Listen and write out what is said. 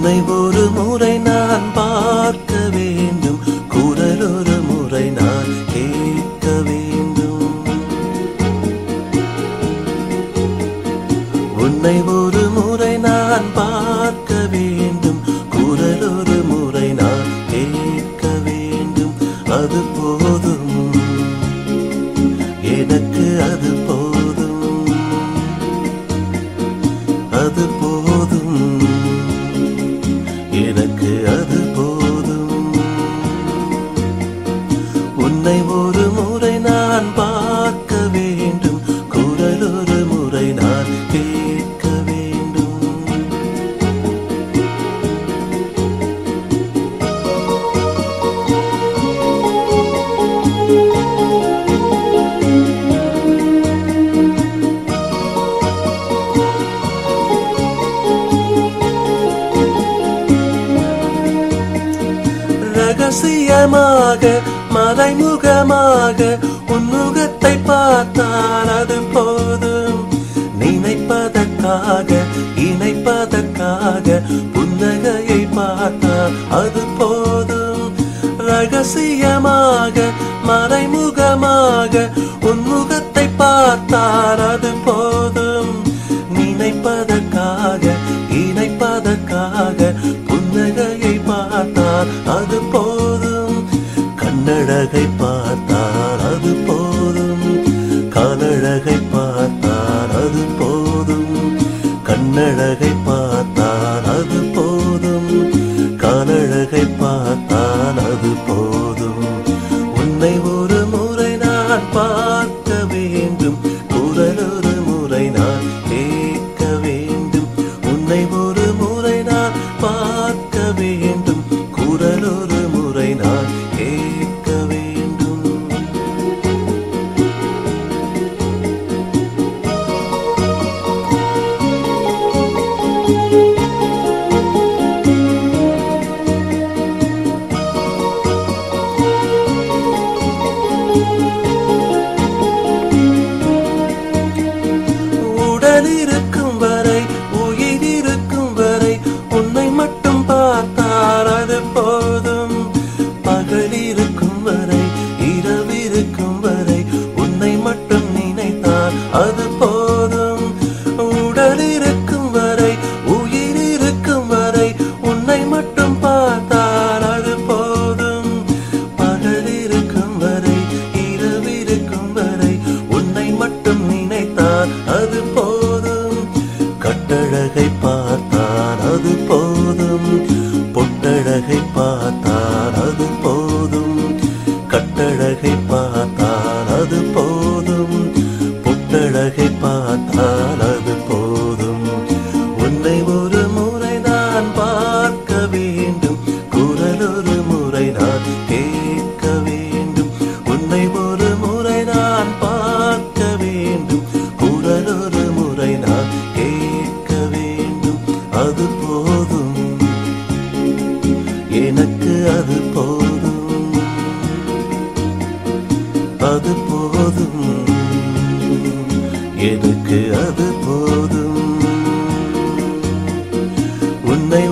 உன்னை ஒரு முறை நான் பார்க்க வேண்டும், குரல் ஒரு முறை நான் கேட்க வேண்டும். உன்னை ஒரு முறை நான் பார்க்க வேண்டும், குரல் ஒரு முறை நான் கேட்க வேண்டும். அது போதும் எனக்கு, அது போதும், அது போதும் எனக்கு, அது போதும். உன்னை ஒரு முறை நான் பார்க்க வேண்டும், குரல் ஒரு முறை நான் கேட்க வேண்டும். ரகசியமாக மறைமுகமாக உன்முகத்தை பார்த்தால் அது போதும். நினைப்பதற்காக இணைப்பதற்காக புன்னகையை பார்த்தால் அது போதும். ரகசியமாக மறைமுகமாக உன்முகத்தை பார்த்தால் அது போதும். நினைப்பதற்காக இணைப்பதற்காக புன்னகையை பார்த்தால் அது போதும். கண்ணழகை பார்த்தால் அது போதும், காலழகை பார்த்தால் அது போதும். கண்ணழகை பார்த்தால் அது போதும், காலழகை பார்த்தால் அது போதும். உன்னை ஒரு முறை நான் பார்க்க வேண்டும், குரல் ஒரு முறை நான் கேட்க வேண்டும். உன்னை ஒரு முறை நான் பார்க்க வேண்டும், குரல் ஒரு முறை நான் கேட்க வேண்டும். உடல் இருக்கும் வரை உயிர் இருக்கும் வரை உன்னை மட்டும் பார்த்தால் அது போதும். பகல் இருக்கும் வரை இரவிருக்கும் வரை உன்னை மட்டும் நினைத்தால் அது போதும். உடல் இருக்கும் வரை உயிர் இருக்கும் வரை உன்னை மட்டும் பார்த்தால் அது போதும். பகல் இருக்கும் வரை இரவிருக்கும் வரை உன்னை மட்டும் நினைத்தால் அது போதும். கட்டழகை பார்த்தால் அது போதும், பொட்டழகை பார்த்தால் அது போதும். கட்டழகை பார்த்தால் அது போதும், பொட்டழகை பார்த்தால் அது போதும். உன்னை ஒரு முறை நான் பார்க்க வேண்டும், குரல் ஒரு முறை நான் கேட்க வேண்டும். உன்னை ஒரு முறை நான் பார்க்க வேண்டும், குரல் ஒரு முறை நான் கேட்க வேண்டும். அது போதும் எனக்கு, அது போதும், அது போதும் எனக்கு, அது போதும். உன்னை